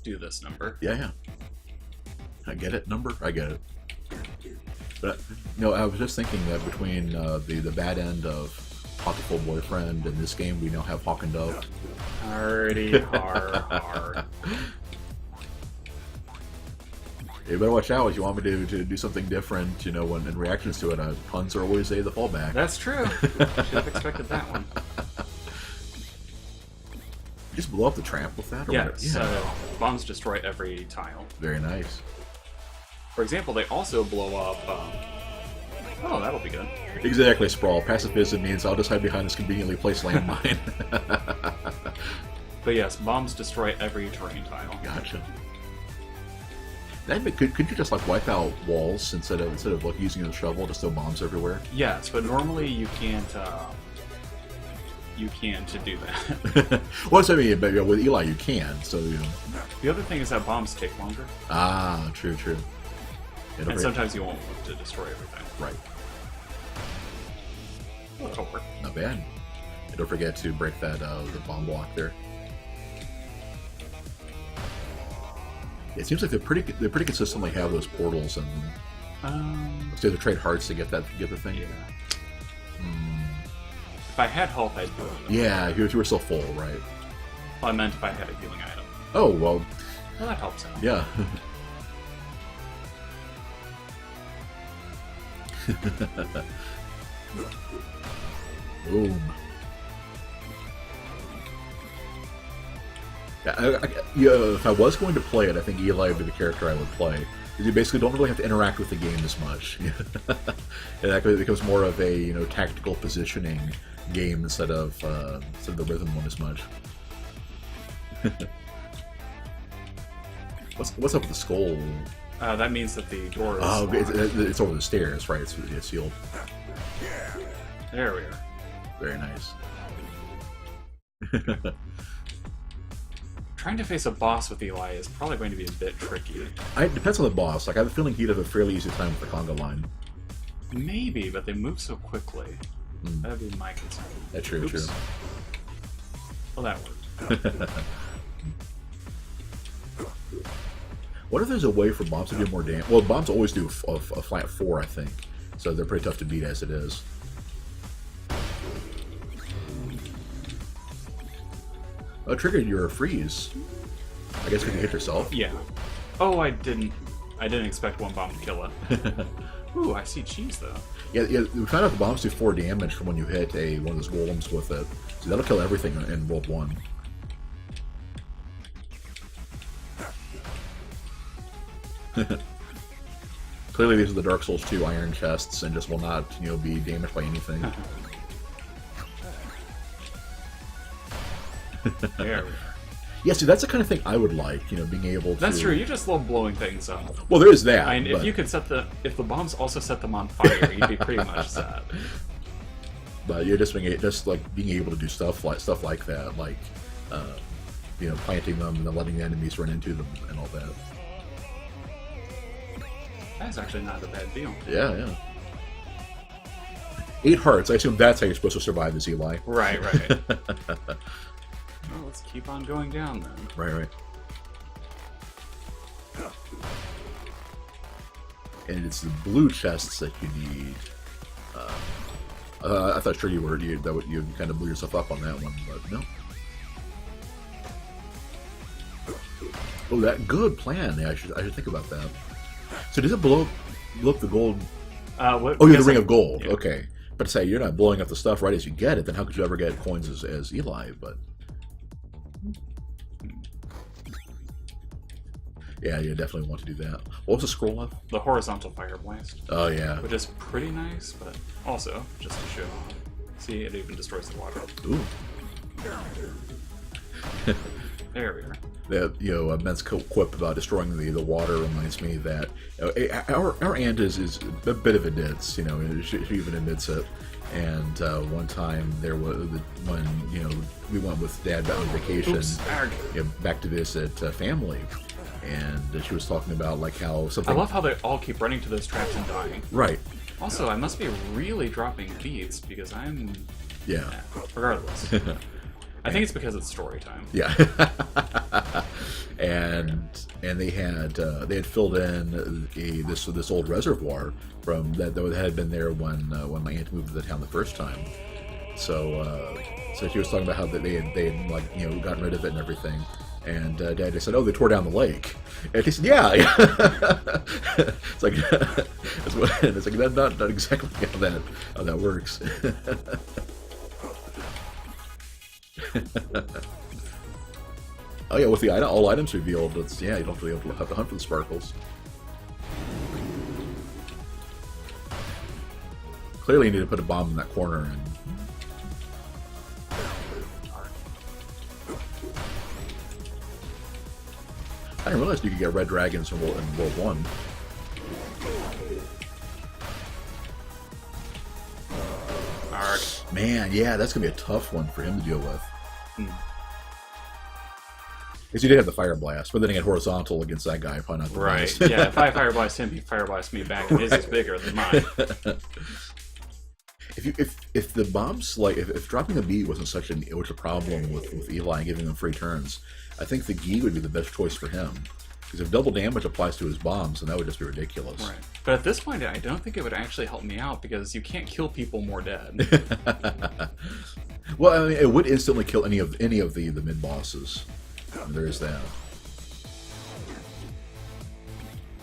do this number. Yeah, yeah. I get it, number? I get it. But, I was just thinking that between the bad end of Pocketful Boyfriend and this game, we now have Hawk and Dove. Hardy, har. You better watch out if you want me to do something different, when in reactions to it. Puns are always the fallback. That's true. Should have expected that one. You just blow up the tramp with that? Or Yes, bombs destroy every tile. Very nice. For example, they also blow up... oh, that'll be good. Exactly, Sprawl. Pacifism means I'll just hide behind this conveniently placed landmine. But yes, bombs destroy every terrain tile. Gotcha. Could you just wipe out walls instead of using a shovel, just throw bombs everywhere? Yes, but normally you can't do that. Well, I mean, but with Eli you can. So The other thing is that bombs take longer. Ah, true. And sometimes you won't want to destroy everything. Right. Oh, it'll work. Not bad. And don't forget to break that the bomb block there. It seems like they pretty consistently have those portals, and so they trade hearts to get the thing. Yeah. If I had health, I'd do it. Yeah, if you were still full, right? Well, I meant if I had a healing item. Oh well. Well, that helps out. Yeah. Boom. If I was going to play it, I think Eli would be the character I would play. Because you basically don't really have to interact with the game as much. It actually becomes more of a tactical positioning game instead of the rhythm one as much. What's up with the skull? That means that the door is... Oh, it's over the stairs, right? It's sealed. There we are. Very nice. Trying to face a boss with Eli is probably going to be a bit tricky. It depends on the boss. I have a feeling he'd have a fairly easy time with the conga line. Maybe, but they move so quickly. That would be my concern. That's true, true. Well, that worked. What if there's a way for bombs to do more damage? Well, bombs always do a flat 4, I think. So they're pretty tough to beat as it is. Oh, triggered your freeze. I guess we can hit yourself. Yeah. Oh, I didn't expect one bomb to kill it. Ooh, I see cheese though. Yeah. We found out the bombs do 4 damage from when you hit one of those golems with it. So that'll kill everything in World 1. Clearly, these are the Dark Souls 2 iron chests, and just will not, be damaged by anything. There we are. Yeah, see, that's the kind of thing I would like, being able to... That's true, you just love blowing things up. Well, there is that, And if you could if the bombs also set them on fire, you'd be pretty much set. But you're just being able to do stuff like that, like, planting them and then letting the enemies run into them and all that. That's actually not a bad deal. Yeah. 8 hearts, I assume that's how you're supposed to survive as Eli. Right. Well, let's keep on going down then. Right. And it's the blue chests that you need. I thought sure you kind of blew yourself up on that one, but no. Oh, that good plan. Yeah, I should think about that. So does it blow up the gold? What, oh, you have the ring of gold. Yeah. Okay, but say you're not blowing up the stuff right as you get it. Then how could you ever get coins as Eli? But yeah, you definitely want to do that. What was the scroll of? The horizontal fire blast. Oh yeah. Which is pretty nice, but also just to show. See, it even destroys the water. Ooh. There we are. That Ben's quip about destroying the water reminds me that our aunt is a bit of a ditz. She even admits it. And one time there was when we went with Dad on vacation, back to visit family, and she was talking about how something. I love how they all keep running to those traps and dying. Right. Also, I must be really dropping beats because I'm. Yeah. Regardless. I think it's because it's story time. Yeah. And and they had filled in this old reservoir from that had been there when my aunt moved to the town the first time. So she was talking about how they had like gotten rid of it and everything. And Dad just said, "Oh, they tore down the lake." And he said, "Yeah." It's like it's like that's not exactly how that works. Oh yeah, with the all items revealed, you don't really have to hunt for the sparkles. Clearly, you need to put a bomb in that corner and. I didn't realize you could get red dragons in World 1. Arc. Man, yeah, that's going to be a tough one for him to deal with. Because you did have the Fire Blast, but then he had horizontal against that guy. Probably not the Right, best. yeah, if I Fire Blast him, he Fire Blast me back, and his is bigger than mine. If the bombs, like, if dropping a beat wasn't such a problem with Eli and giving him free turns, I think the Gi would be the best choice for him. Because if double damage applies to his bombs, then that would just be ridiculous. Right. But at this point, I don't think it would actually help me out, because you can't kill people more dead. Well, I mean, it would instantly kill any of the mid bosses. There is that.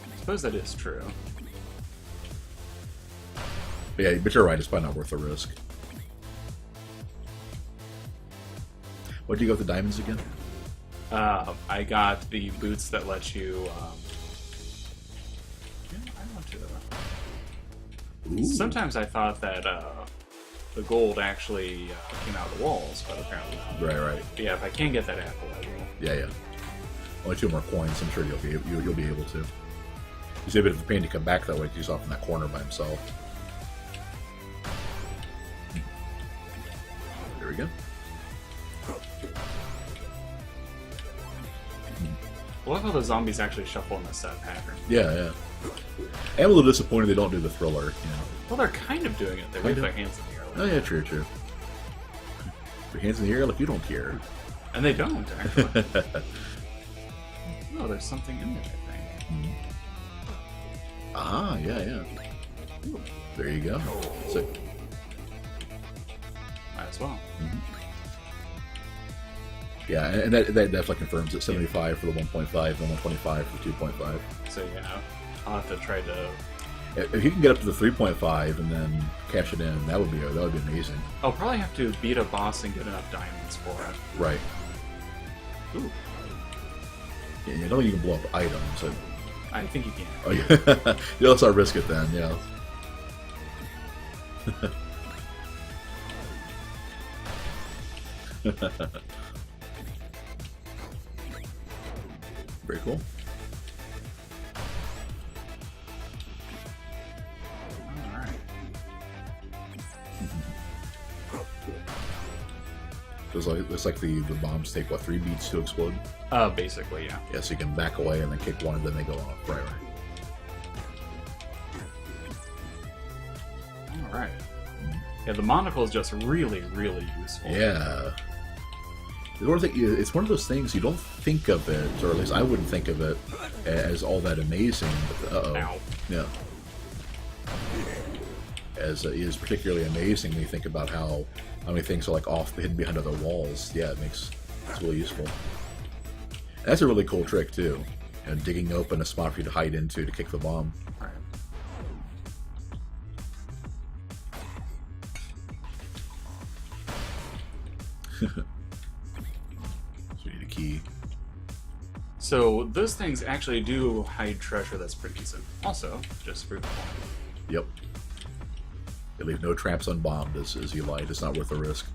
I suppose that is true. But yeah, but you're right, it's probably not worth the risk. What did you go with the diamonds again? I got the boots that let you. Yeah, I want to. Ooh. Sometimes I thought that the gold actually came out of the walls, but apparently not. Right. But yeah, if I can get that apple, I will. Yeah. Only 2 more coins. I'm sure you'll be able to. He's a bit of a pain to come back that way because he's off in that corner by himself. There we go. I love how the zombies actually shuffle in this pattern. Yeah. I'm a little disappointed they don't do the thriller. Well, they're kind of doing it. They wave their hands in the air. Oh yeah, true. Your hands in the air like you don't care. And they don't, actually. Oh, there's something in there, I think. Ah, yeah. Ooh, there you go. So, Might as well. yeah, and that definitely confirms it. 75 for the 1.5 and 125 for the 2.5. So yeah, I'll have to try to. If you can get up to the 3.5 and then cash it in, that would be amazing. I'll probably have to beat a boss and get enough diamonds for it. Right. Ooh. Yeah, you know you can blow up items. So. I think you can. Oh yeah. Yeah, let's not risk it then. Yeah. Very cool. Alright. It's like the bombs take, what, 3 beats to explode? Basically, yeah. Yeah, so you can back away and then kick one and then they go off. Right. Alright. Yeah, the monocle is just really, really useful. Yeah. It's one of those things you don't think of it, or at least I wouldn't think of it as all that amazing. But Ow. Yeah. As it is particularly amazing when you think about how many things are like hidden behind other walls. Yeah, it's really useful. And that's a really cool trick too. Digging open a spot for you to hide into to kick the bomb. Right. So you need a key. So those things actually do hide treasure that's pretty decent. Also, just for the point. Yep. They leave no traps unbombed, as Eli. It's not worth the risk.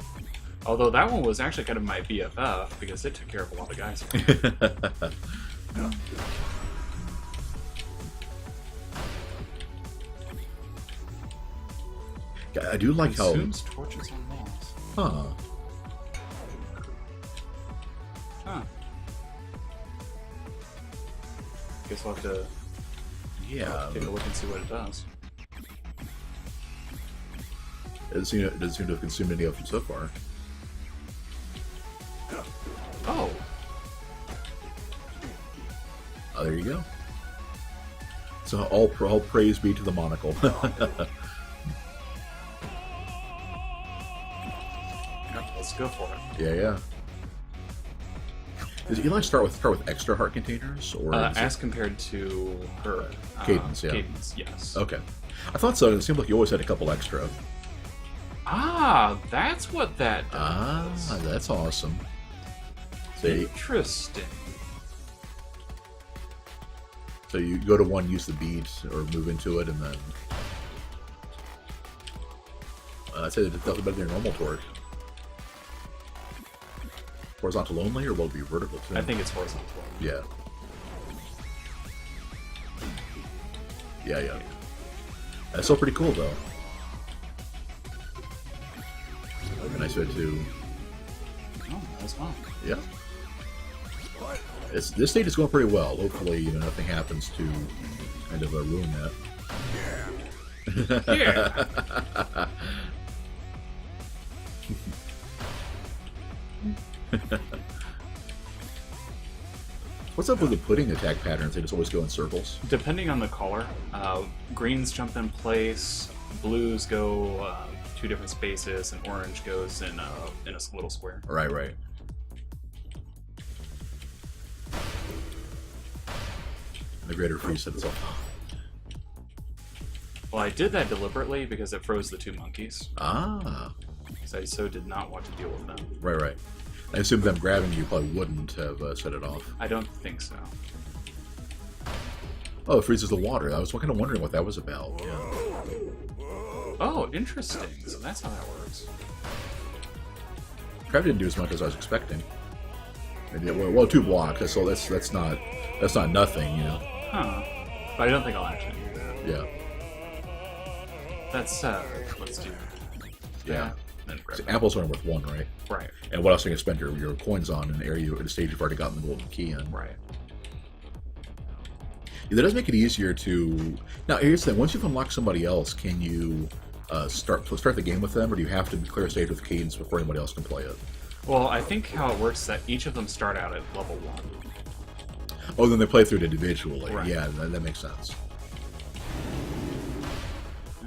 Although that one was actually kind of my BFF because it took care of a lot of guys. Yeah. I do like how. Consumes torches on walls. Huh. Huh. Guess we'll have to take a look and see what it does. It doesn't seem to have consumed any of them so far. Oh. Oh, there you go. So all praise be to the monocle. Yep, let's go for it. Yeah. Does Eli start with extra heart containers, or As compared to her Cadence? Yeah. Cadence, yes. Okay, I thought so. It seemed like you always had a couple extra. Ah, that's what that does. Ah, that's awesome. See, Interesting. so you go to one, use the bead, or move into it, and then I'd say it does better than your normal torque. Horizontal only, or will it be vertical too? I think it's horizontal. Yeah. Yeah. That's still pretty cool, though. Like a nice way to... Oh, that's fun. Yeah. This stage is going pretty well. Hopefully, nothing happens to kind of ruin that. Yeah. What's up with the pudding attack patterns? They just always go in circles. Depending on the color, greens jump in place, blues go 2 different spaces, and orange goes in a little square. Right. The greater freeze set itself. Well, I did that deliberately because it froze the 2 monkeys. Ah. So I so did not want to deal with them. Right. I assume them grabbing you probably wouldn't have set it off. I don't think so. Oh, it freezes the water. I was kind of wondering what that was about. Yeah. Oh, interesting. So that's how that works. Crab didn't do as much as I was expecting. Well, 2 blocks. So that's not nothing, Huh. But I don't think I'll actually do that. Yeah. Let's do. Yeah. Then grab So that. apples aren't worth 1, right? Right. And what else are you going to spend your coins on in an area, in a stage you've already gotten the golden key in? Right. Yeah, that does make it easier to... Now, here's the thing. Once you've unlocked somebody else, can you start the game with them, or do you have to clear a stage with Cadence before anybody else can play it? Well, I think how it works is that each of them start out at level 1. Oh, then they play through it individually. Right. Yeah, that makes sense.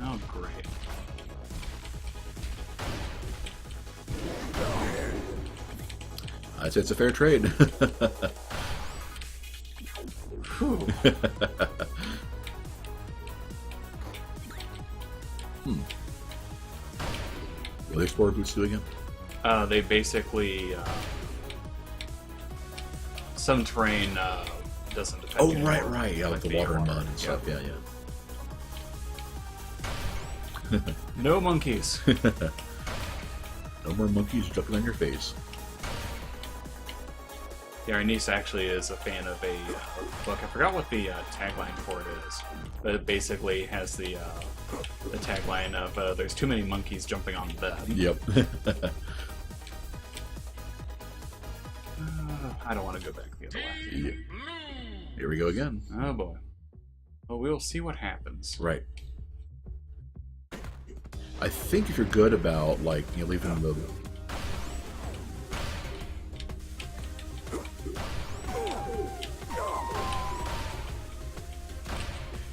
Oh, great. I'd say it's a fair trade. Whew. What do the Explorer boots do again? They basically... some terrain doesn't affect Oh, you anymore. right. Yeah, like the water and mud and stuff. Yeah. No monkeys. No more monkeys jumping on your face. Yeah, our niece actually is a fan of a book. I forgot what the tagline for it is, but it basically has the tagline of "There's too many monkeys jumping on the bed." Yep. I don't want to go back the other way. Yep. Here we go again. Oh boy. Well, we'll see what happens. Right. I think if you're good about leaving the...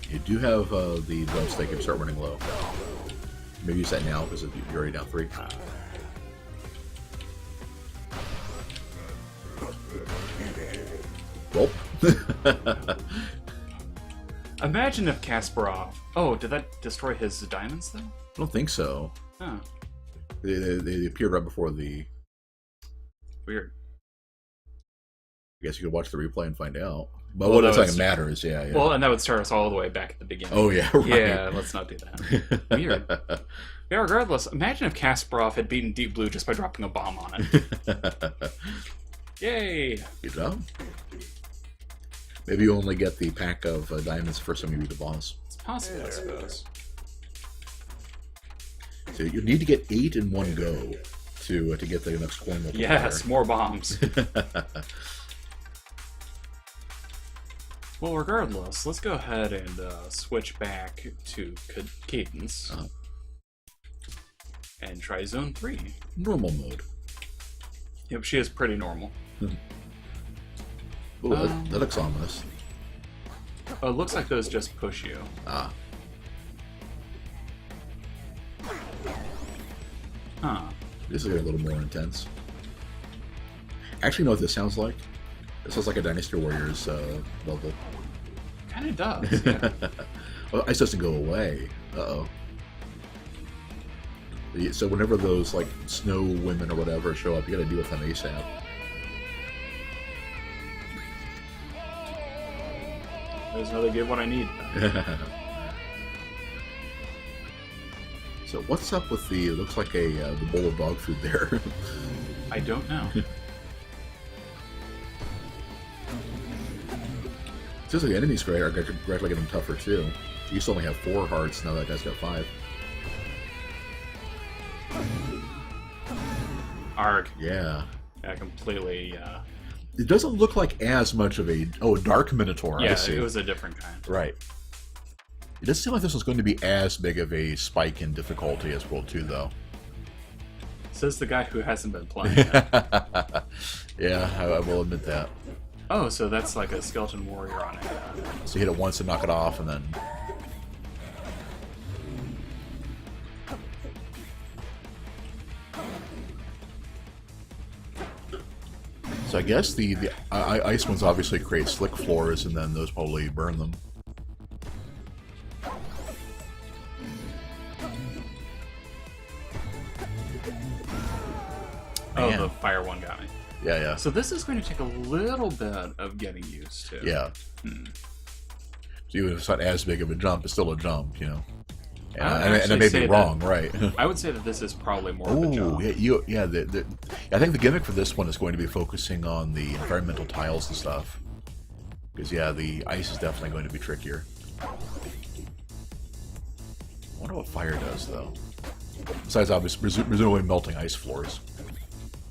You do have the drumstick if you start running low. Maybe use that now because you're already down 3. Well. Imagine if Kasparov... Oh, did that destroy his diamonds, though? I don't think so. Huh. They appeared right before the... Weird. I guess you could watch the replay and find out. But Well, what that it's was- like matters, yeah. Well, and that would start us all the way back at the beginning. Oh, yeah, right. Yeah, let's not do that. Weird. Yeah, regardless, imagine if Kasparov had beaten Deep Blue just by dropping a bomb on it. Yay! Good job. Maybe you only get the pack of diamonds the first time you beat the boss. It's possible, I suppose. So you need to get 8 in one go to get the next coin multiplier. Yes, more bombs. Well, regardless, let's go ahead and switch back to Cadence and try Zone 3. Normal mode. Yep, she is pretty normal. Ooh, that looks ominous. Oh, it looks like those just push you. Ah. Huh. This is a little more intense. Actually, you know what this sounds like? This sounds like a Dynasty Warriors level. Kind of does, yeah. Well, ice doesn't go away. Uh-oh. So whenever those, like, snow women or whatever show up, you gotta deal with them ASAP. There's another get what I need. So what's up with the, it looks like a the bowl of dog food there. I don't know. Seems like the enemies are gradually getting tougher too. You used to only have 4 hearts, now that guy's got 5. Arg. Yeah. Yeah, completely. It doesn't look like as much of a dark minotaur. Yeah, I see. it was a different kind. Right. It doesn't seem like this was going to be as big of a spike in difficulty as World 2, though. Says the guy who hasn't been playing it. Yeah, I will admit that. Oh, so that's like a skeleton warrior on it. So you hit it once and knock it off, and then... So I guess the ice ones obviously create slick floors, and then those probably burn them. Oh, Man. the fire one got me. Yeah, yeah. So this is going to take a little bit of getting used to. Yeah. So even if it's not as big of a jump, it's still a jump, you know. And I may be wrong, right? I would say that this is probably more of a jump. Yeah, I think the gimmick for this one is going to be focusing on the environmental tiles and stuff. Because, yeah, the ice is definitely going to be trickier. I wonder what fire does, though. Besides, obviously, presumably melting ice floors.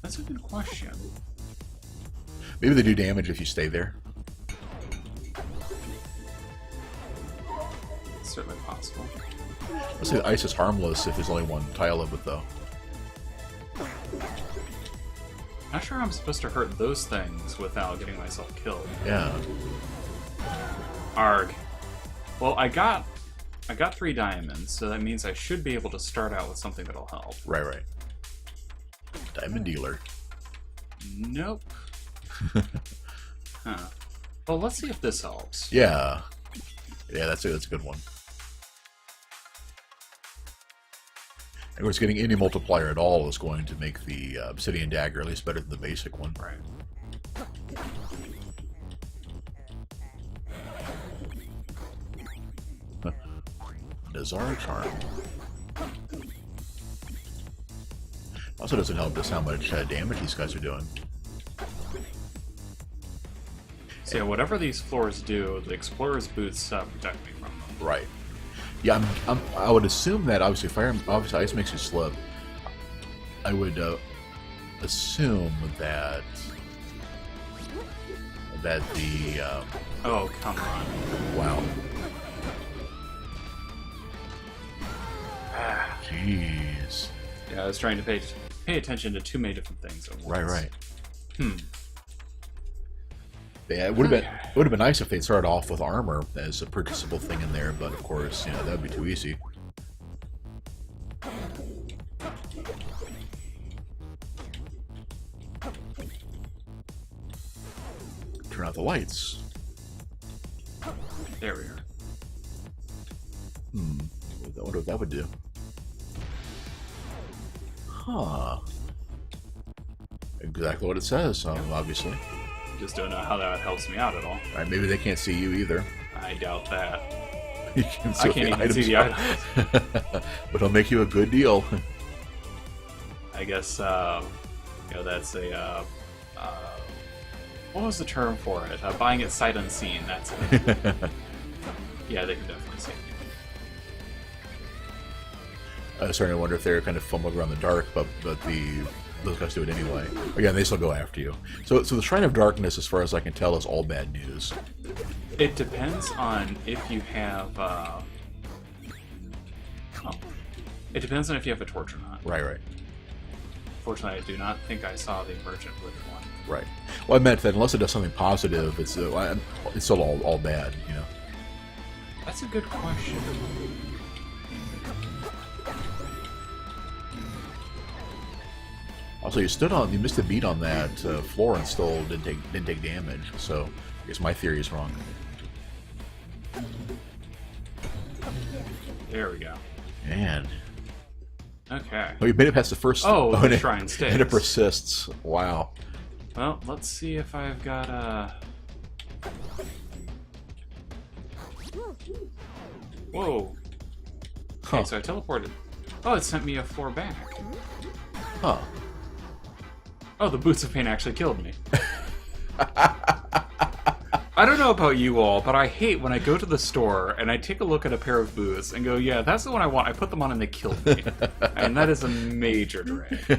That's a good question. Maybe they do damage if you stay there. It's certainly possible. Let's say the ice is harmless if there's only one tile of it, though. Not sure I'm supposed to hurt those things without getting myself killed. Yeah. Arg. Well, I got 3 diamonds, so that means I should be able to start out with something that'll help. Right. Diamond dealer. Nope. Huh. Well, let's see if this helps. Yeah. Yeah, that's a good one. Of course, getting any multiplier at all is going to make the obsidian dagger at least better than the basic one. Right. Bizarre charm. Also doesn't help us how much damage these guys are doing. So yeah, whatever these floors do, the explorer's boots protect me from them. Right. Yeah, I would assume that obviously ice makes you slip. I would assume that the Oh, come on. wow. Jeez. Yeah, I was trying to pay attention to too many different things at once. Right. Hmm. Yeah, it would have been nice if they'd started off with armor as a purchasable thing in there, but of course, you know, that would be too easy. Turn out the lights. There we are. I wonder what that would do. Huh. Exactly what it says, obviously. Just don't know how that helps me out at all. Alright, maybe they can't see you either. I doubt that. You can I can't even see the items. But it'll make you a good deal. I guess, you know, that's a, what was the term for it? Buying it sight unseen, that's it. Yeah, they can definitely see me. I was starting to wonder if they're kind of fumbling around the dark, but those guys do it anyway. Again, they still go after you. So the Shrine of Darkness, as far as I can tell, is all bad news. It depends on if you have, it depends on if you have a torch or not. Right. Fortunately, I do not think I saw the merchant with one. Right. Well, I meant that unless it does something positive, it's still all bad, you know. That's a good question. Also, you missed a beat on that floor and still didn't take damage. So I guess my theory is wrong. There we go. Man. Okay. Oh, you made it past the first. Oh, the and shrine stays. And it persists. Wow. Well, let's see if I've got a... Whoa. Okay, Huh. so I teleported. Oh, it sent me a floor back. Huh. Oh, the Boots of Pain actually killed me. I don't know about you all, but I hate when I go to the store and I take a look at a pair of boots and go, yeah, that's the one I want. I put them on and they killed me. And that is a major drag.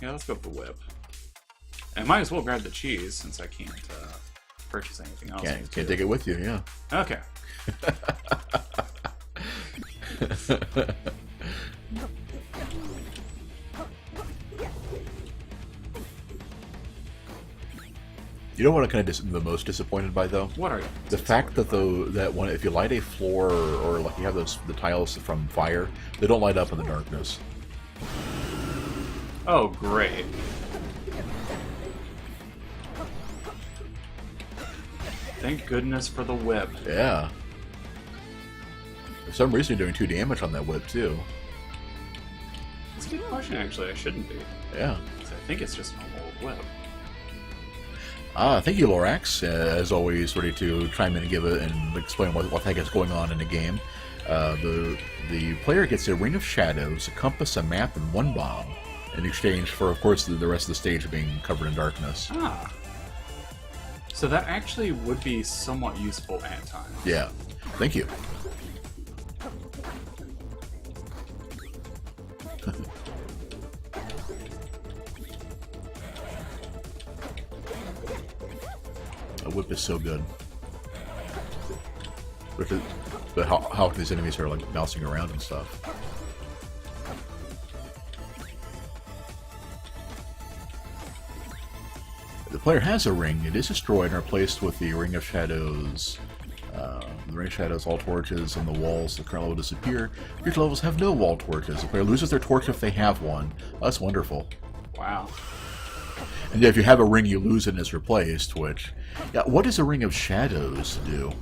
Yeah, let's go with the whip. And I might as well grab the cheese since I can't purchase anything else. Can't take it with you, yeah. Okay. You know what I'm kind of the most disappointed by, though? What are you? The fact that if you light a floor or like you have the tiles from fire, they don't light up in the darkness. Oh, great. Thank goodness for the whip. Yeah. For some reason, you're doing 2 damage on that whip too. It's a good question, actually. I shouldn't be. Yeah. 'Cause I think it's just a normal whip. Thank you, Lorax, as always, ready to chime in and give it and explain what the heck is going on in the game. The player gets a Ring of Shadows, a compass, a map, and 1 bomb in exchange for, of course, the rest of the stage being covered in darkness. Ah. So that actually would be somewhat useful at times. Yeah. Thank you. A whip is so good. But how these enemies are like bouncing around and stuff. The player has a ring. It is destroyed and replaced with the Ring of Shadows. The Ring of Shadows, all torches on the walls. The current level disappear. Future levels have no wall torches. The player loses their torch if they have one. That's wonderful. Wow. And if you have a ring, you lose it and it's replaced, which... Yeah, what does a Ring of Shadows do?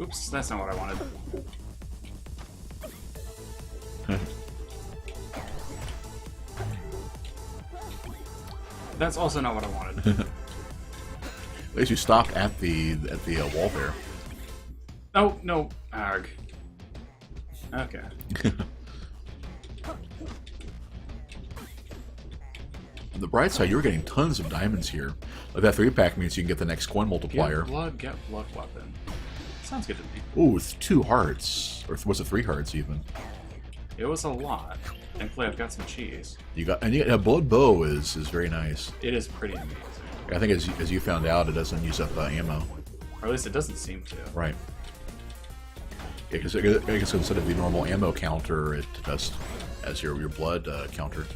Oops, that's not what I wanted. That's also not what I wanted. At least you stopped at the wall there. Oh, no. Arg. Okay. On the bright side, you're getting tons of diamonds here. Like that 3-pack means you can get the next coin multiplier. Get blood weapon. Sounds good to me. Ooh, with 2 hearts. Or was it 3 hearts even? It was a lot. Thankfully, I've got some cheese. A blood bow is very nice. It is pretty amazing. I think as you found out, it doesn't use up ammo. Or at least it doesn't seem to. Right. Yeah, because I guess instead of the normal ammo counter, it just has your blood counter.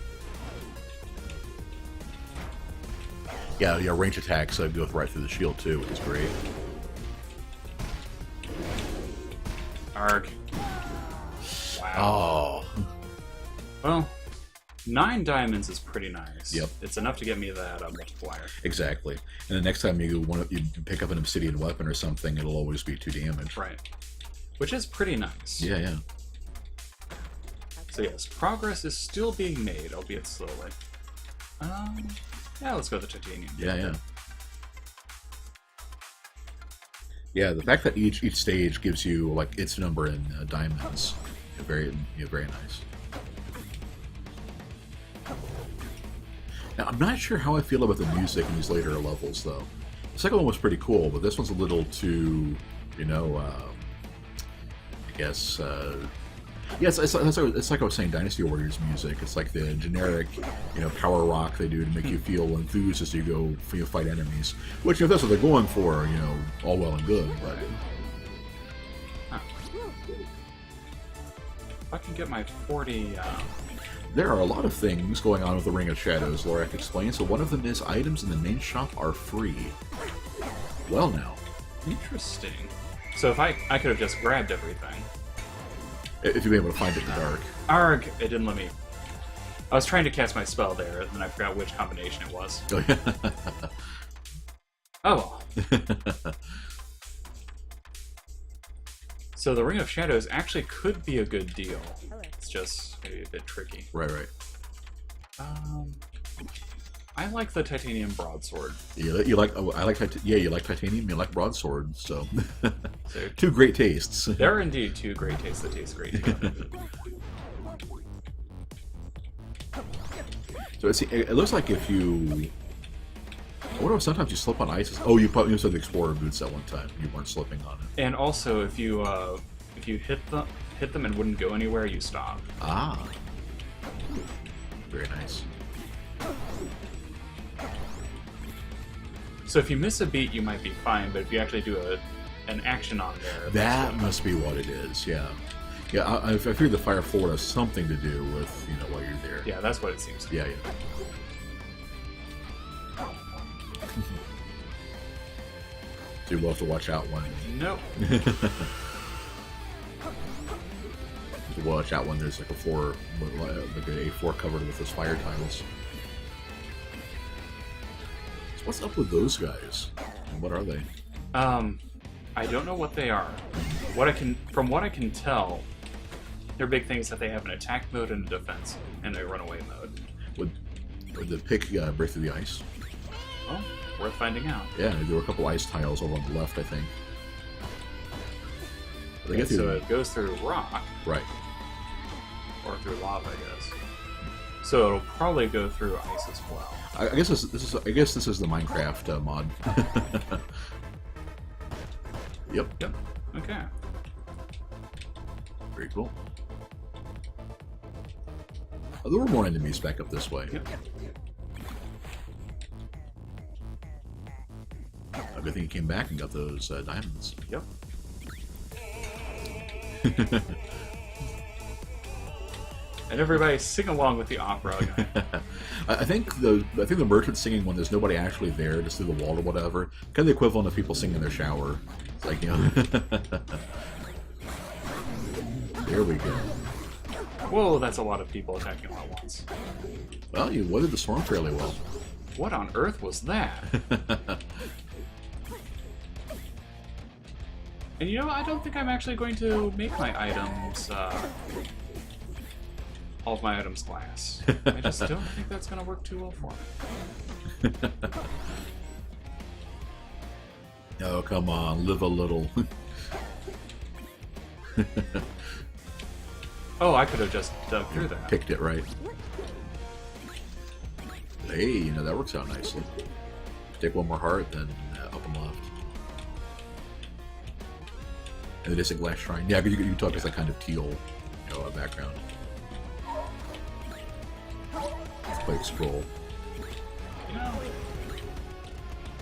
Yeah, range attacks go right through the shield too, which is great. Arg. Wow. Oh. Well, 9 diamonds is pretty nice. Yep. It's enough to get me that multiplier. Exactly. And the next time you pick up an obsidian weapon or something, it'll always be 2 damage. Right. Which is pretty nice. Yeah, yeah. So yes, progress is still being made, albeit slowly. Yeah, let's go with the titanium. Yeah, yeah. Yeah, the fact that each stage gives you like its number in diamonds, very nice. Now, I'm not sure how I feel about the music in these later levels, though. The second one was pretty cool, but this one's a little too, I guess. Yeah, it's like I was saying, Dynasty Warriors music. It's like the generic, power rock they do to make you feel enthused as you go fight enemies. Which, if that's what they're going for, all well and good. But I can get my 40... There are a lot of things going on with the Ring of Shadows, Lorak explains, so one of them is items in the main shop are free. Well now. Interesting. So if I could have just grabbed everything. If you'd be able to find it in the dark. Arg! It didn't let me... I was trying to cast my spell there, and then I forgot which combination it was. Oh, yeah. Oh well. So the Ring of Shadows actually could be a good deal. It's just maybe a bit tricky. Right, right. I like the titanium broadsword. You like? Oh, I like. Yeah, you like titanium. You like broadsword. So, So, two great tastes. there are indeed two great tastes that taste great together. So it looks like if you. I wonder if sometimes you slip on ice. Oh, you said the Explorer boots at one time. You weren't slipping on it. And also, if you hit them and wouldn't go anywhere, you stop. Ah. Very nice. So if you miss a beat, you might be fine, but if you actually do an action on there... That must be what it is, yeah. Yeah, I figured the fire forward has something to do with, while you're there. Yeah, that's what it seems to be. Yeah, yeah. So you'll have to watch out when... Nope. You watch out when there's like a A4 covered with those fire tiles. So what's up with those guys? And what are they? I don't know what they are. From what I can tell, their big thing is that they have an attack mode and a defense, and a runaway mode. Would the pick break through the ice? Well, worth finding out. Yeah, there were a couple ice tiles over on the left, I think. Okay, so it goes through rock. Right. Or through lava, I guess. So it'll probably go through ice as well. I guess this is the Minecraft mod. Yep. Yep. Okay. Very cool. Oh, there were more enemies back up this way. Yep. A good thing you came back and got those diamonds. Yep. And everybody sing along with the opera guy. I think the merchant singing when there's nobody actually there, just through the wall or whatever, kind of the equivalent of people singing in their shower. It's like, There we go. Whoa, that's a lot of people attacking all at once. Well, you weathered the storm fairly well. What on earth was that? And I don't think I'm actually going to make my items, all of my items glass. I just don't think that's going to work too well for me. Oh, come on, live a little. Oh, I could have just dug through that. Picked it right. Hey, that works out nicely. Take one more heart, then up and left. And it is a glass shrine. Yeah, you can talk as that kind of teal, background. Like scroll.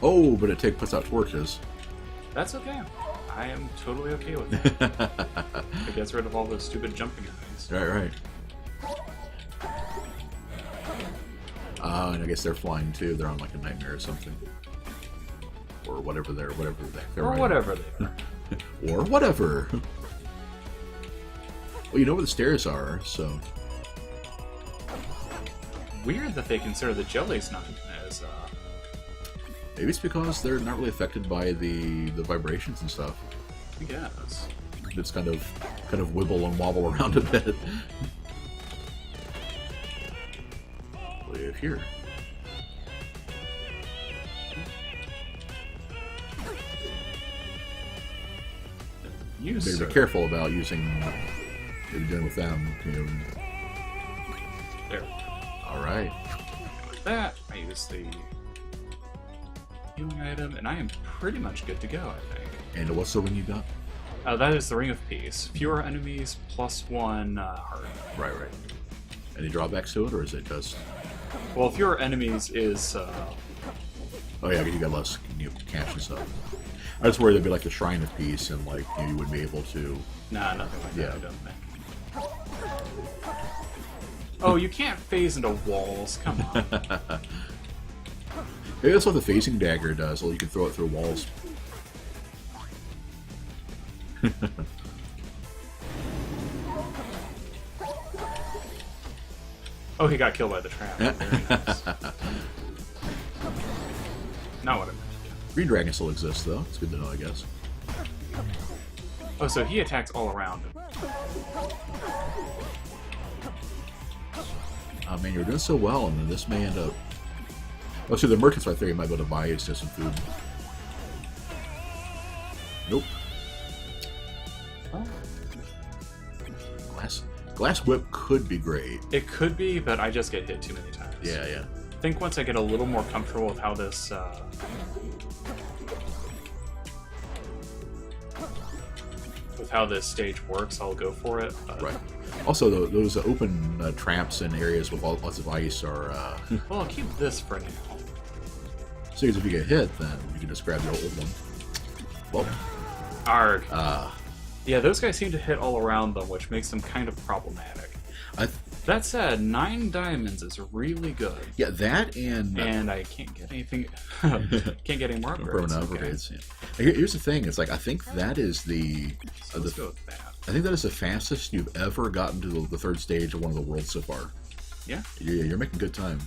Oh, but it puts out torches. That's okay. I am totally okay with that. It gets rid of all those stupid jumping enemies. Right. And I guess they're flying too. They're on like a nightmare or something, or whatever they're. Or whatever they are. Or whatever. Well, you know where the stairs are, so. Weird that they consider the jellies not as. Maybe it's because they're not really affected by the vibrations and stuff. I guess. It's kind of wibble and wobble around a bit. What do we have here? Better be careful about using what you're doing with them. There. All right. With that, I use the healing item, and I am pretty much good to go, I think. And what's the ring you got? That is the Ring of Peace. Fewer enemies, +1 heart. Right. Any drawbacks to it, or is it just... Well, fewer enemies is... Oh yeah, you got less cash and stuff. I was worried it'd be like the Shrine of Peace, and you would be able to... Nah, nothing like that, Yeah. I don't think. Oh, you can't phase into walls. Come on. Maybe that's what the phasing dagger does. Well, you can throw it through walls. Oh, he got killed by the trap. Very nice. Not what I meant. Green dragon still exists, though. It's good to know, I guess. Oh, so he attacks all around him. Oh man, you're doing so well, and then this may end up... Oh, see, the merchant's right there. You might be able to buy us just some food. Nope. Oh. Glass whip could be great. It could be, but I just get hit too many times. Yeah, yeah. I think once I get a little more comfortable with how this... with how this stage works, I'll go for it. But... Right. Also, those open traps in areas with lots of ice are... Well, I'll keep this for now. So if you get hit, then you can just grab the old one. Well, Arg. Yeah, those guys seem to hit all around them, which makes them kind of problematic. That said, 9 diamonds is really good. Yeah, that and... And I can't get anything... can't get any more upgrades. Upgrades, yeah. Here's the thing, it's like, I think that is the... So let's go with that. I think that is the fastest you've ever gotten to the third stage of one of the worlds so far. Yeah? You're making good time.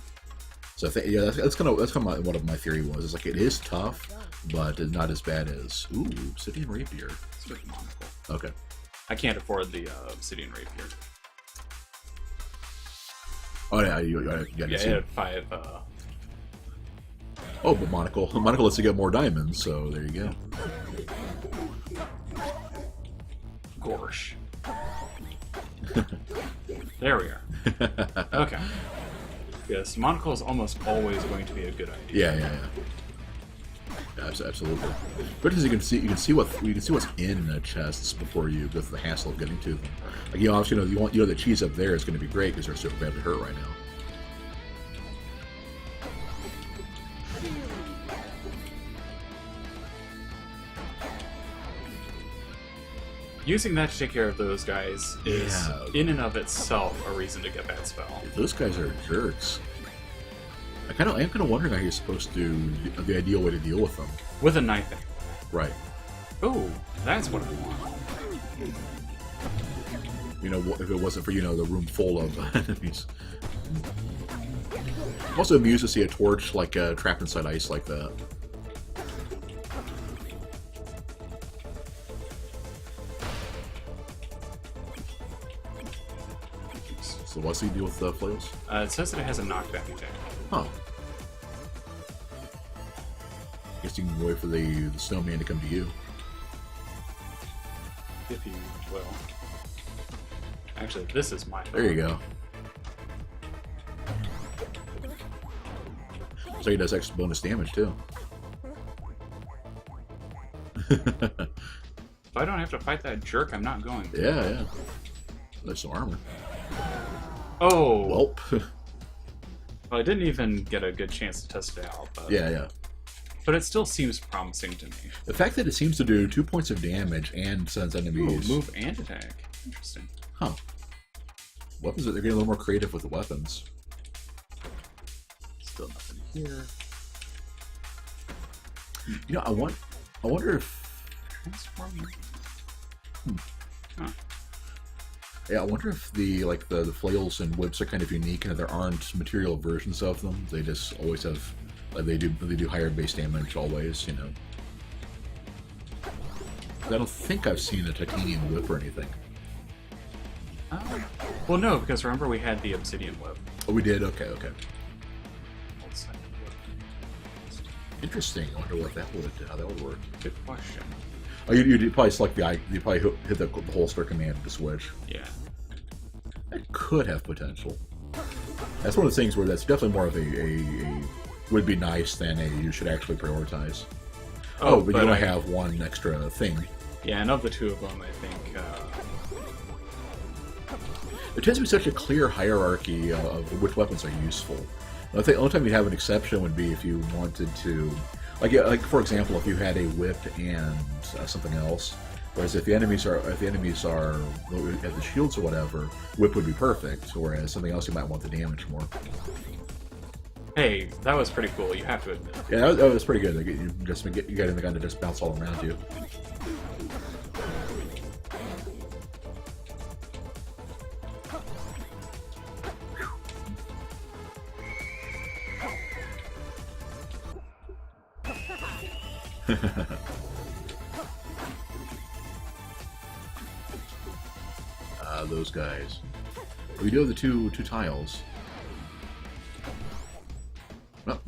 So I think, yeah, that's kind of what my theory was. It's like, it is tough, but it's not as bad as... Ooh, Obsidian Rapier. Let's go with Monocle. Okay. I can't afford the Obsidian Rapier. Oh, yeah, you got Yeah, to it had 5... Oh, but Monocle lets you get more diamonds, so there you go. Gorsh. There we are. Okay. Yes, Monocle is almost always going to be a good idea. Yeah. Absolutely. But as you can see what's in the chests before you go through the hassle of getting to them. Like, obviously, the cheese up there is going to be great because they're so badly hurt right now. Using that to take care of those guys is, in and of itself, a reason to get bad spell. Those guys are jerks. I am kind of wondering how you're supposed to the ideal way to deal with them. With a knife anyway. Right. Oh, that's what I want. If it wasn't for the room full of enemies. I'm also amused to see a torch trapped inside ice like that. So what's the deal with the flails? It says that it has a knockback attack. Huh. Guess you can wait for the snowman to come to you. If you will. Actually, this is my There you go. So he does extra bonus damage too. If I don't have to fight that jerk, I'm not going to. Yeah. There's some armor. Oh! Welp. Well, I didn't even get a good chance to test it out. But... Yeah. But it still seems promising to me. The fact that it seems to do 2 points of damage and sends enemies... Ooh, move and attack. Interesting. Huh. Weapons, they're getting a little more creative with the weapons. Still nothing here. I wonder if... Transforming. Huh. Yeah, I wonder if the flails and whips are kind of unique and there aren't material versions of them. They just always have... They do higher base damage always, I don't think I've seen a titanium whip or anything. Well, no, because remember we had the obsidian whip. Oh, we did? Okay. Interesting. I wonder how that would work. Good question. Oh, you'd probably select you probably hit the holster command to switch. Yeah. That could have potential. That's one of the things where that's definitely more of a would be nice than you should actually prioritize. Oh, but you only have one extra thing. Yeah, and of the two of them, I think... There tends to be such a clear hierarchy of which weapons are useful. I think the only time you'd have an exception would be if you wanted to... Like for example, if you had a whip and something else, Whereas if the enemies are have the shields or whatever, whip would be perfect. Whereas something else you might want the damage more. Hey, that was pretty cool. You have to admit. Yeah, that was pretty good. Like, you getting the gun to just bounce all around you. Those guys. We do have the two tiles. Oh.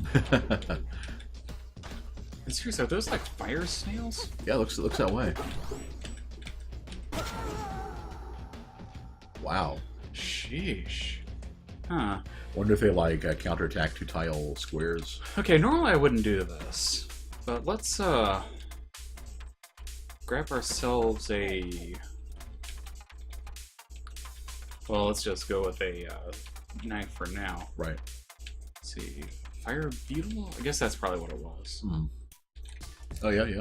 And seriously, are those like fire snails? Yeah, it looks that way. Wow. Sheesh. Huh. Wonder if they like counterattack two tile squares. Okay, normally I wouldn't do this, but let's grab ourselves a. Well, let's just go with a knife for now. Right. Let's see. Fire beetle? I guess that's probably what it was. Mm. Oh, yeah, yeah.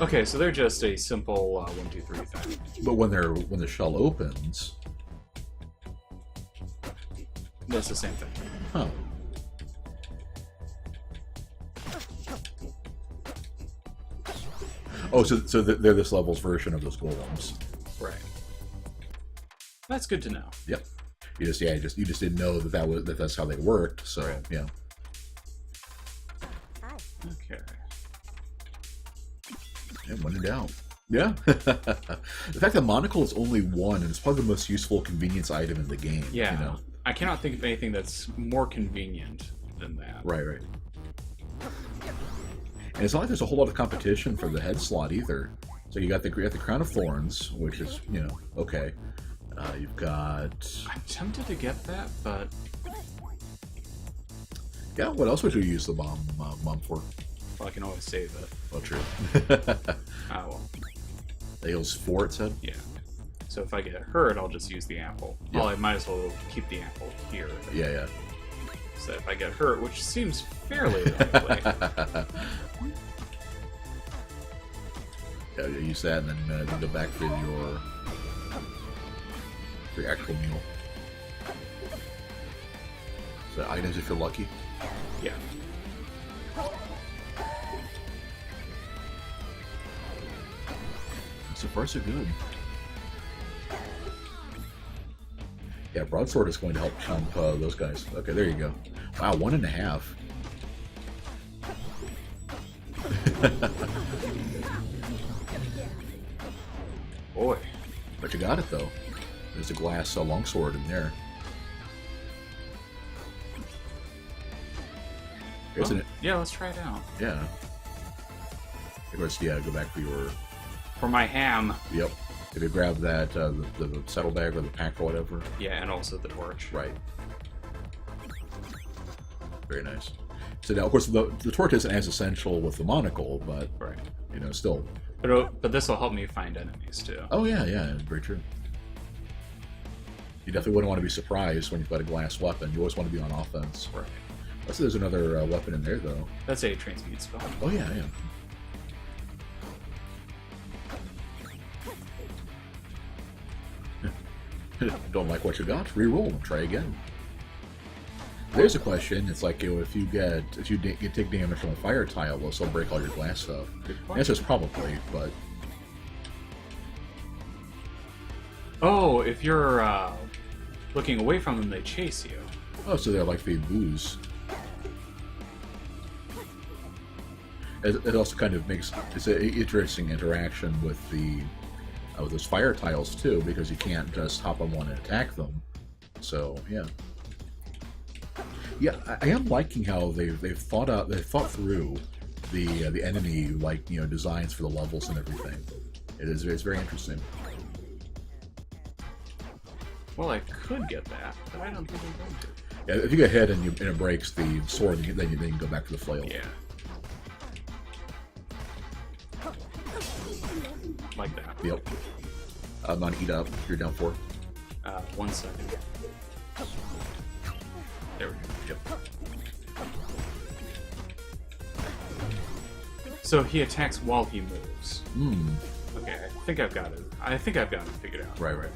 Okay, so they're just a simple 1, 2, 3 thing. But when the shell opens... That's the same thing. Huh. Oh, so they're this level's version of those golems. Right. That's good to know. Yep. You just didn't know that's how they worked. So right. Yeah. Okay. Yeah, when in doubt. Yeah. The fact that monocle is only one, and it's probably the most useful convenience item in the game. Yeah. You know? I cannot think of anything that's more convenient than that. Right, right. And it's not like there's a whole lot of competition for the head slot either. So you got the Crown of Thorns, which is, okay. You've got... I'm tempted to get that, but... Yeah, what else would you use the bomb for? Well, I can always save it. Well, true. Ah, well. It heals 4, it said? Yeah. So if I get hurt, I'll just use the apple. Yeah. Well, I might as well keep the apple here. Yeah, yeah. So if I get hurt, which seems fairly likely... Yeah, use that, and then go back to your actual meal. So items if you're lucky. Yeah. So far, so good. Yeah, broadsword is going to help chump those guys. Okay, there you go. Wow, 1.5. Boy. But you got it, though. There's a glass longsword in there. Well, yeah, let's try it out. Yeah. Of course, yeah, go back for your... For my ham. Yep. If you grab that, the saddlebag or the pack or whatever. Yeah, and also the torch. Right. Very nice. So now, of course, the torch isn't as essential with the monocle, but, right. Still... But this will help me find enemies, too. Oh, yeah, yeah, very true. You definitely wouldn't want to be surprised when you've got a glass weapon. You always want to be on offense. Right. Let's see, there's another weapon in there, though. That's a transmute spell. Oh, yeah, yeah. Don't like what you got? Reroll and try again. There's a question. It's like, if you take damage from a fire tile, will still break all your glass stuff. The answer is probably, but... Oh, if you're looking away from them, they chase you. Oh, so they're like they lose. It also kind of makes it's an interesting interaction with with those fire tiles too, because you can't just hop on one and attack them. So yeah. Yeah, I am liking how they've thought through the enemy designs for the levels and everything. It's very interesting. Well, I could get that, but I don't think I'm going to. Yeah, if you get hit and it breaks the sword, then you can go back to the flail. Yeah. Like that. Yep. I'm gonna eat up. You're down 4. 1 second. There we go. Yep. So he attacks while he moves. Hmm. Okay, I think I've got it. I think I've got it figured out. Right.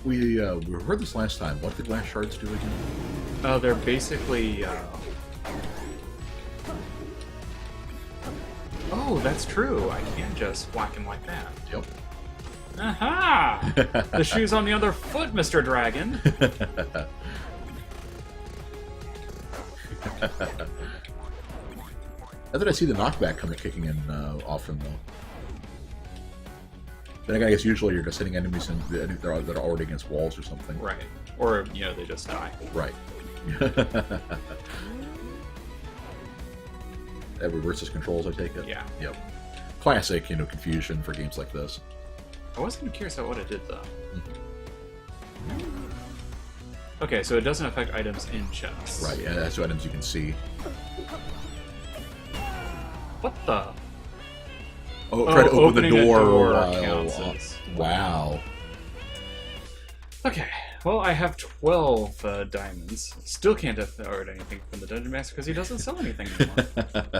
We heard this last time. What did glass shards do again? They're basically. Oh, that's true. I can't just whack him like that. Yep. Aha! The shoe's on the other foot, Mr. Dragon. Now that I see the knockback kicking in often, though. Then again, I guess usually you're just hitting enemies that are already against walls or something. Right. Or, they just die. Right. That reverses controls, I take it? Yeah. Yep. Classic, confusion for games like this. I was kind of curious about what it did, though. Okay, so it doesn't affect items in chests. Right, and that's items you can see. What the? Oh, try to open the door. Wow. Okay, well, I have 12 diamonds. Still can't afford anything from the Dungeon Master because he doesn't sell anything anymore.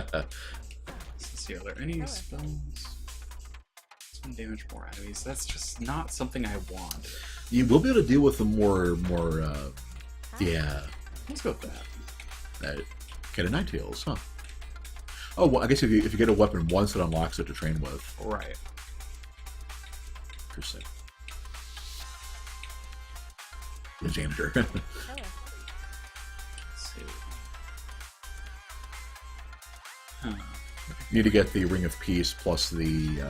Let's see, are there any spells? Some damage more enemies. That's just not something I want. You will be able to deal with the more, yeah. Let's go with that. Get a Ninetales, huh? Oh, well, I guess if you get a weapon once, it unlocks it to train with. Right. Interesting. The janitor. Let's see. Huh. You need to get the Ring of Peace plus the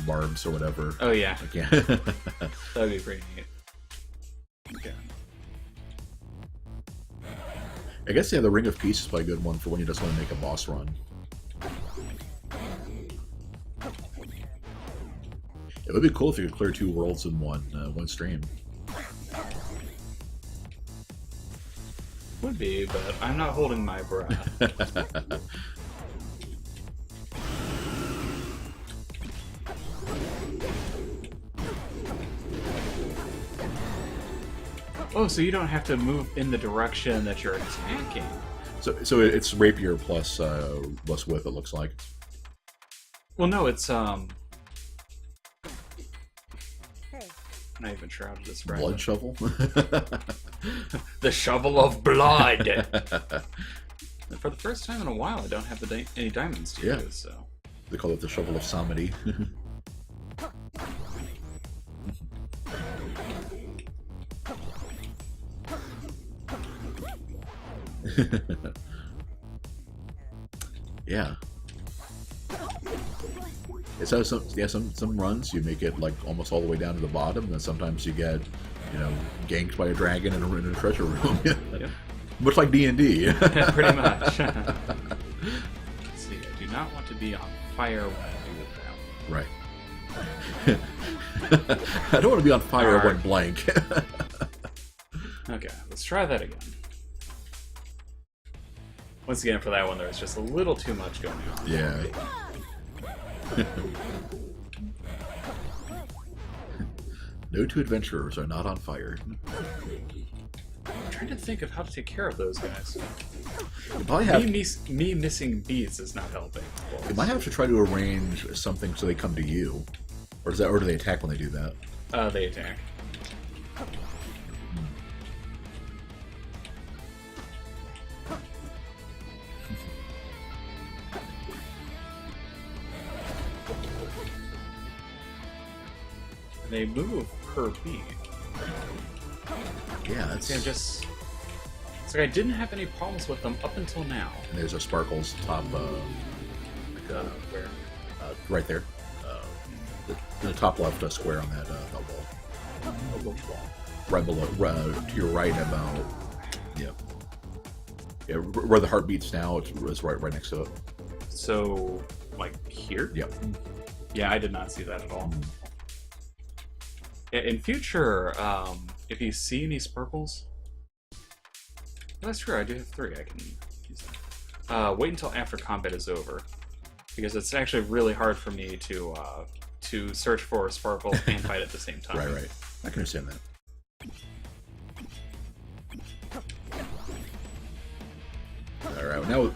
barbs or whatever. Oh yeah. Again. That'd be pretty neat. Okay. I guess the Ring of Peace is probably a good one for when you just want to make a boss run. It would be cool if you could clear 2 worlds in one stream. Would be, but I'm not holding my breath. Oh, so you don't have to move in the direction that you're attacking. So it's rapier plus width, it looks like. Well, no, it's I'm not even sure how to describe Blood it. shovel? The shovel of blood! And for the first time in a while, I don't have any diamonds to use, so... They call it the shovel of Samedi. Yeah. It's how some runs you make it like almost all the way down to the bottom, and then sometimes you get, ganked by a dragon in a treasure room. Yep. Much like D&D. Pretty much. Let's see, I do not want to be on fire when I do that. Right. I don't want to be on fire when blank. Okay, let's try that again. Once again, for that one, there's just a little too much going on. Yeah. No 2 adventurers are not on fire. I'm trying to think of how to take care of those guys. You probably have, me missing beads is not helping. you might have to try to arrange something so they come to you. Or do they attack when they do that? They attack. They move per beat. Yeah, that's... Yeah, it's like I didn't have any problems with them up until now. And there's a Sparkles top, Where? right there. The top left square on that wall. Right below, to your right about... Yeah. Yeah, where the heart beats now, it's right next to it. So, like here? Yep. Yeah, I did not see that at all. In future, if you see any sparkles, that's true. I do have 3. I can use that. Wait until after combat is over, because it's actually really hard for me to search for a sparkle and fight at the same time. Right. I can understand that. Alright, now.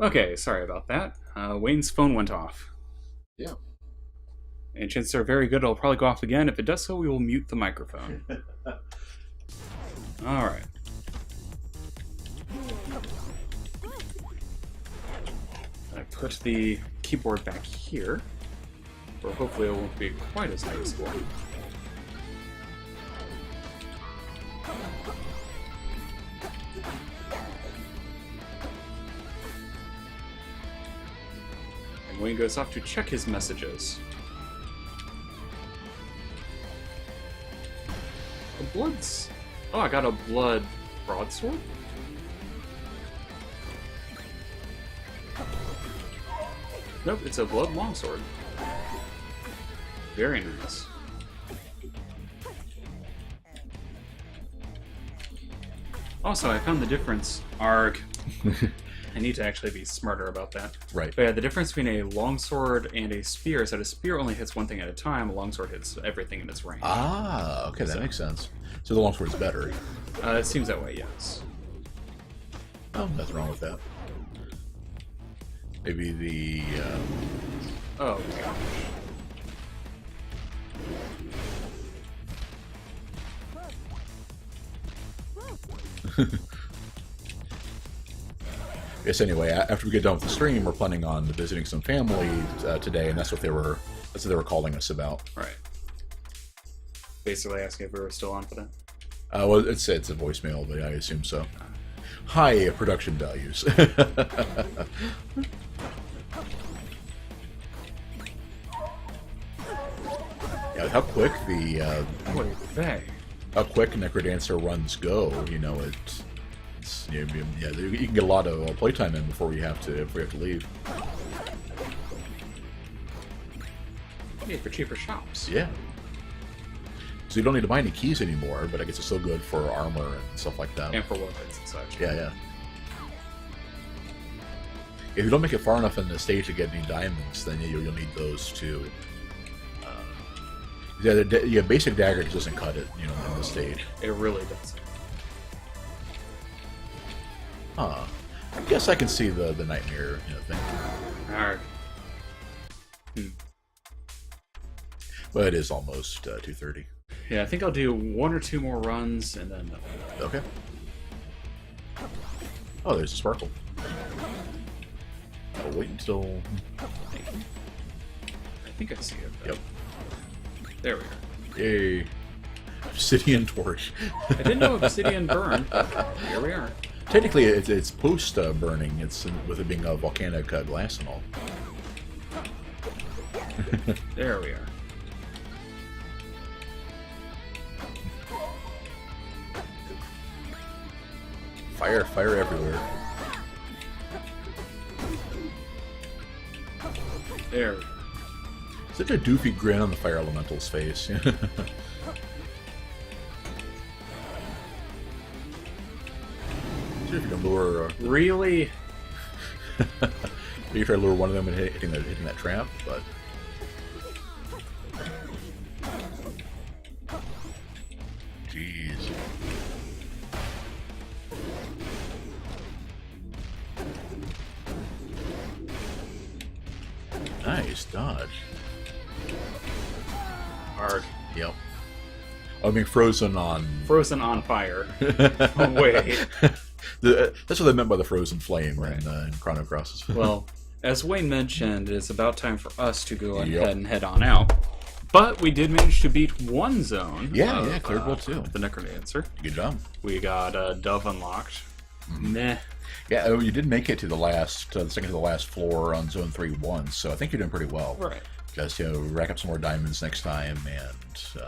Okay, sorry about that. Wayne's phone went off. Yeah. And chances are very good it'll probably go off again. If it does so, we will mute the microphone. Alright. I put the keyboard back here, where hopefully it won't be quite as noticeable. And Wayne goes off to check his messages. A blood's... Oh, I got a blood broadsword? Nope, it's a blood longsword. Very nice. Also, I found the difference. Arg. I need to actually be smarter about that. Right. But yeah, the difference between a longsword and a spear is that a spear only hits one thing at a time, a longsword hits everything in its range. Ah, okay, that makes sense. So the longsword's better. It seems that way, yes. Oh, nothing wrong with that. Maybe the... Oh, gosh. Yes. Anyway, after we get done with the stream, we're planning on visiting some family today, and that's what they were calling us about. Right. Basically asking if we were still on for that. Well, it's a voicemail, but I assume so. High production values. Yeah, how quick the What are they? how quick Necrodancer runs go. You know, yeah, you can get a lot of playtime in before you have to leave. Hey, for cheaper shops. Yeah. So you don't need to buy any keys anymore, but I guess it's still good for armor and stuff like that. And for weapons and such. Yeah, yeah. If you don't make it far enough in the stage to get any diamonds, then you'll need those too. Yeah, basic dagger just doesn't cut it, you know, in the stage. It really does. Huh. I guess I can see the nightmare, you know, thing. Alright. But it is almost 2:30. Yeah, I think I'll do one or two more runs and then... Okay. Oh, there's a sparkle. I'll wait until... I think I see it. Yep. There we go. Yay. Obsidian torch. I didn't know Obsidian burned, but here we are. Technically, it's post-burning. It's with it being a volcanic glass and all. There we are. Fire everywhere. There we go. Such a doofy grin on the fire elemental's face. See if you can lure... Really? You try to lure one of them and hitting that trap, but... Jeez. Nice dodge. Arg. Yep. I mean, frozen on... Frozen on fire. Oh, wait. That's what they meant by the frozen flame Right. in Chrono Cross. Well, as Wayne mentioned, it's about time for us to go Yep. ahead and head on out. But we did manage to beat one zone. Yeah, cleared well too. The Necrodancer. Good job. We got Dove unlocked. Meh. Yeah, you did make it to the second to the last floor on Zone 3 once, so I think you're doing pretty well. Right. Just, rack up some more diamonds next time, and